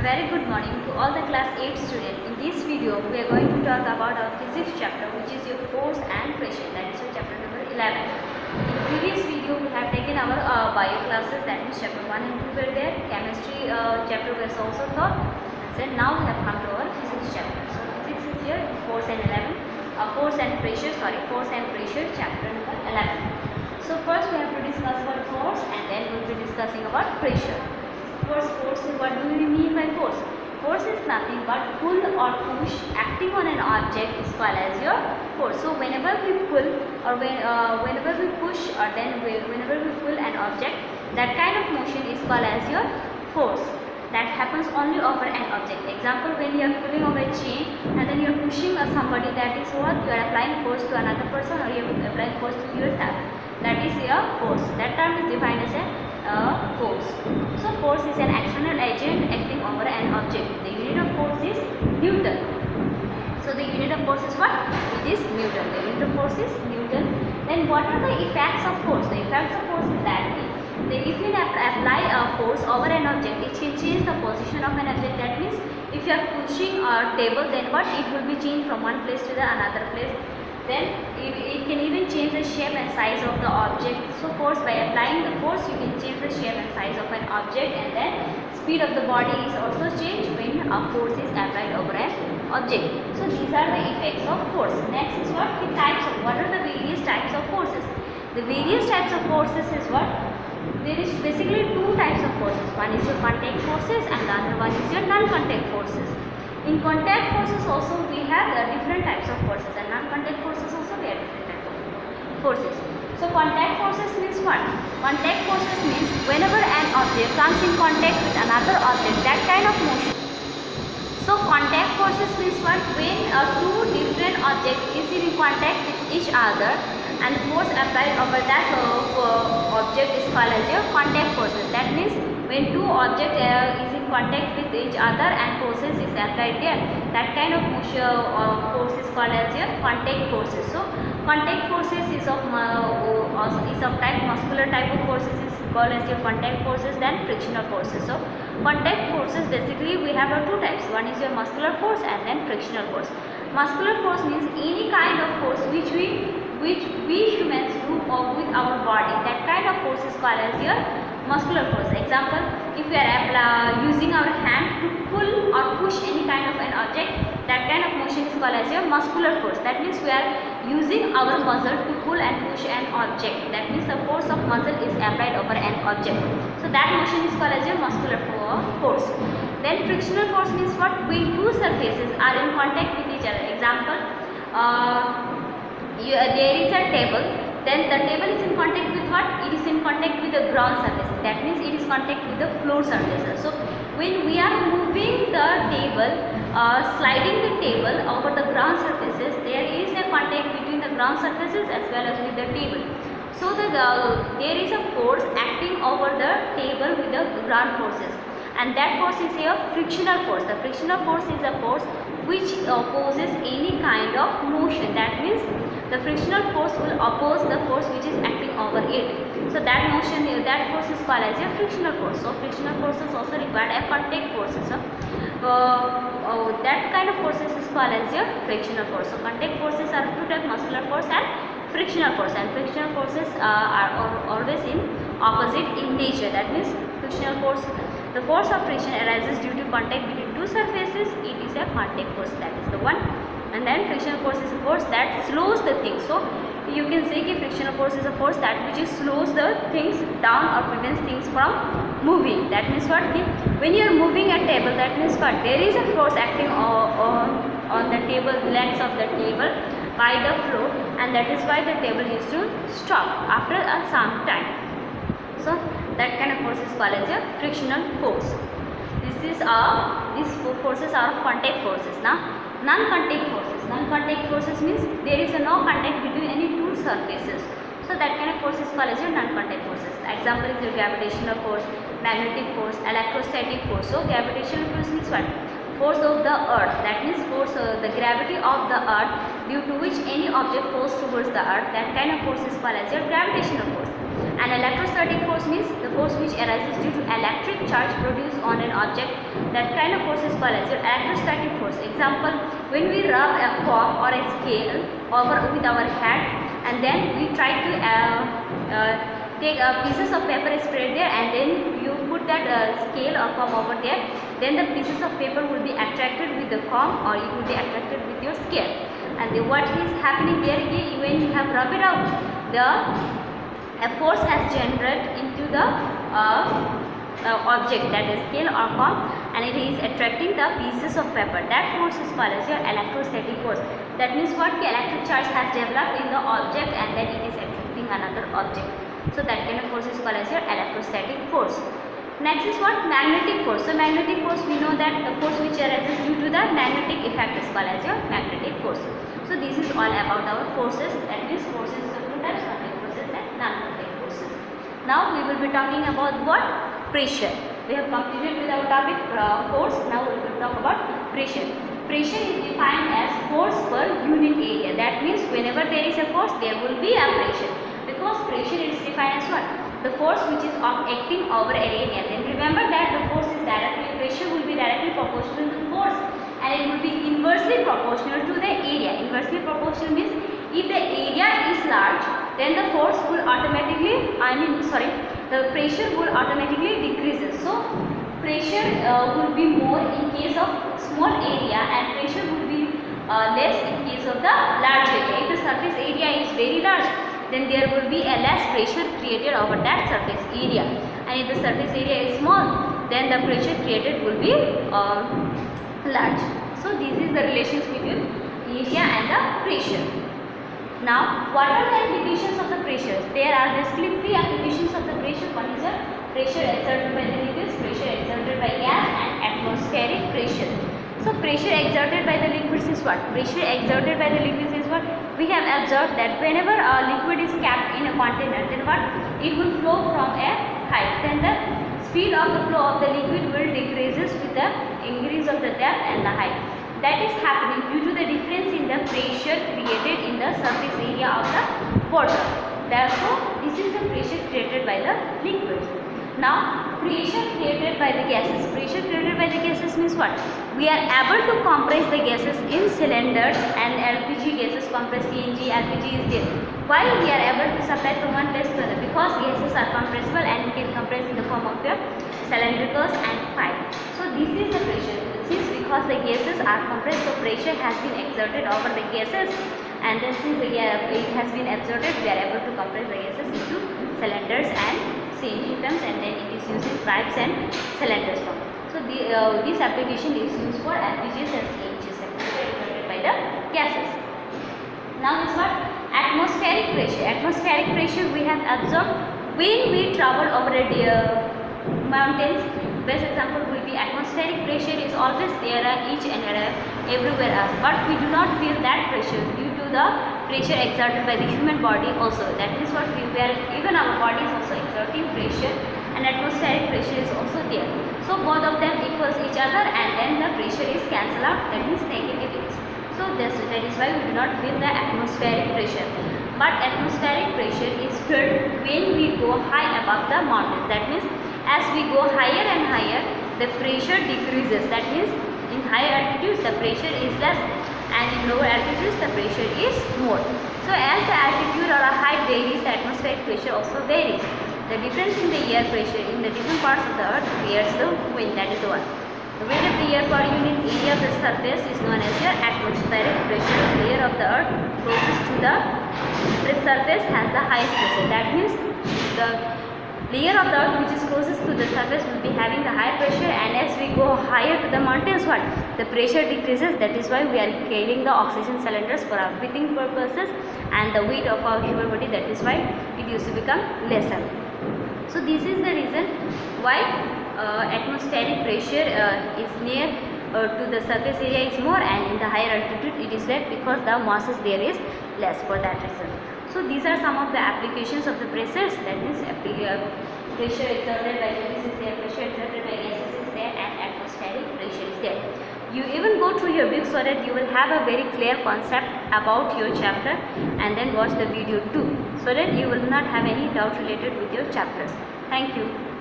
very good morning to all the class 8 students. In this video, we are going to talk about our physics chapter, which is your force and pressure. That is your chapter number 11. In previous video, we have taken our bio classes, that means chapter 1 and 2 were there. Chemistry chapter was also taught. And then now we have come to our physics chapter. So physics is here, force and pressure, chapter number 11. So first we have to discuss about force, and then we will be discussing about pressure. First, force, what do we mean by force? Force is nothing but pull or push acting on an object is called as your force. So whenever we pull or whenever we push or then whenever we pull an object, that kind of motion is called as your force. That happens only over an object. Example, when you are pulling over a chain and then you are pushing somebody, that is what you are applying force to another person, or you are applying force to yourself. That is your force. That term is defined as a force. So force is an external agent acting over an object. The unit of force is Newton. So the unit of force is what? It is Newton. The unit of force is Newton. Then what are the effects of force? The effects of force is that if you apply a force over an object, it can change the position of an object. That means if you are pushing a table, then what? It will be changed from one place to the another place. Then it can even change the shape and size of the object. So force, by applying the force, you can change the shape and size of an object, and then speed of the body is also changed when a force is applied over an object. So these are the effects of force. Next is what? The types of, what are the various types of forces? The various types of forces is what? There is basically two types of forces. One is your contact forces and the other one is your non-contact forces. In contact forces also we have different types of forces, and non-contact forces also we have different types of forces. So contact forces means what? Contact forces means whenever an object comes in contact with another object, that kind of motion. So contact forces means what? When two different objects is in contact with each other and force applied over that object is called as your contact forces. That means when two objects is in contact with each other and forces is applied there, that kind of motion force is called as your contact forces. So contact forces is of type muscular type of forces is called as your contact forces, then frictional forces. So contact forces basically we have two types. One is your muscular force and then frictional force. Muscular force means any kind of force which we humans do with our body. That kind of force is called as your muscular force. Example, if we are using our hand to pull or push any kind of an object, that kind of motion is called as your muscular force. That means we are using our muscle to pull and push an object. That means the force of muscle is applied over an object. So that motion is called as your muscular force. Then frictional force means what? When two surfaces are in contact with each other. Example, there is a table. Then the table is in contact with what? It is in contact with the ground surface. That means it is contact with the floor surface. So when we are moving the table, sliding the table over the ground surfaces, there is a contact between the ground surfaces as well as with the table. So there is a force acting over the table with the ground forces, and that force is a frictional force. The frictional force is a force which opposes any kind of motion. That means the frictional force will oppose the force which is acting over it. So that motion, that force is called as a frictional force. So frictional forces also require a contact forces. So that kind of forces is called as your frictional force. So contact forces are two types: muscular force and frictional force. And frictional forces are always in opposite in nature. That means frictional force, the force of friction arises due to contact between two surfaces. It is a contact force. That is the one. And then frictional force is a force that slows the things. So you can say that frictional force is a force that which slows the things down or prevents things from moving. That means what? When you are moving a table, that means what? There is a force acting on the table, legs of the table by the floor, and that is why the table used to stop after some time. So that kind of force is called as a frictional force. These forces are contact forces. Now non-contact forces. Non-contact forces means there is no contact between any two surfaces. So that kind of force is called as your non-contact forces. Example is your gravitational force, magnetic force, electrostatic force. So gravitational force means what? Force of the earth. That means force the gravity of the earth due to which any object falls towards the earth. That kind of force is called as your gravitational force. An electrostatic force means the force which arises due to electric charge produced on an object. That kind of force is called as your electrostatic force. Example, when we rub a comb or a scale over with our hand and then we try to take pieces of paper spread there and then you put that scale or comb over there, then the pieces of paper will be attracted with the comb or it will be attracted with your scale. And what is happening there again, when you have rubbed it out, a force has generated into the object, that is scale or comb, and it is attracting the pieces of paper. That force is called as your electrostatic force. That means what, the electric charge has developed in the object and then it is attracting another object. So that kind of force is called as your electrostatic force. Next is what, magnetic force. So magnetic force, we know that the force which arises due to the magnetic effect is called as your magnetic force. So this is all about our forces. That means forces of two types, kinetic forces and non-kinetic forces. Now we will be talking about what, pressure. We have completed with our topic force. Now we will talk about pressure. Pressure is defined as force per unit area. That means whenever there is a force, there will be a pressure. Because pressure is defined as what? The force which is acting over an area. Then remember that the force is pressure will be directly proportional to the force and it will be inversely proportional to the area. Inversely proportional means if the area is large, then the force will automatically, the pressure will automatically decreases. So pressure will be more in case of small area and pressure will be less in case of the large area. If the surface area is very large, then there will be a less pressure created over that surface area, and if the surface area is small, then the pressure created will be large. So this is the relations between area and the pressure. Now what are the applications of the pressures? There are basically three applications of the pressure. One is the pressure exerted by the liquids, pressure exerted by gas, and atmospheric pressure. So pressure exerted by the liquids is what? Pressure exerted by the liquids is what? We have observed that whenever a liquid is kept in a container, then what? It will flow from a height. Then the speed of the flow of the liquid will decreases with the increase of the depth and the height. That is happening due to the difference in the pressure created in the surface area of the water. Therefore, this is the pressure created by the liquids. Now, pressure created by the gases. Pressure created by the gases means what? We are able to compress the gases in cylinders and LPG gases compress, CNG, LPG is there. Why we are able to supply from one place to another? Because gases are compressible and we can compress in the form of your cylindricals and pipe. So this is the pressure. Since because the gases are compressed, so pressure has been exerted over the gases, and then since it has been exerted, we are able to compress the gases into cylinders and CNG films, and then it is used in pipes and cylinders form. So this application is used for LPGs and CNGs exerted by the gases. Now is what? Atmospheric pressure. Atmospheric pressure we have observed when we travel over mountains. Best example will be atmospheric pressure is always there each and everywhere else, but we do not feel that pressure due to the pressure exerted by the human body also. That is what even our body is also exerting pressure, and atmospheric pressure is also there. So both of them equals each other and then the pressure is cancelled out, that means negative is. So that is why we do not feel the atmospheric pressure. But atmospheric pressure is felt when we go high above the mountains. That means as we go higher and higher, the pressure decreases. That means in higher altitudes the pressure is less, and in lower altitudes the pressure is more. So as the altitude or a height varies, the atmospheric pressure also varies. The difference in the air pressure in the different parts of the earth creates the wind. That is the one. The weight of the air per unit area of the surface is known as your atmospheric pressure. The layer of the earth closest to the surface has the highest pressure. That means the layer of the earth which is closest to the surface will be having the high pressure, and as we go higher to the mountains, what? The pressure decreases. That is why we are carrying the oxygen cylinders for our breathing purposes, and the weight of our human body, that is why it used to become lesser. So this is the reason why atmospheric pressure is near to the surface area is more, and in the higher altitude it is less because the masses there is less for that reason. So these are some of the applications of the pressures. That means pressure exerted by liquids is there, pressure exerted by gases is there, and atmospheric pressure is there. You even go through your book so that you will have a very clear concept about your chapter, and then watch the video too. so that you will not have any doubt related with your chapters. Thank you.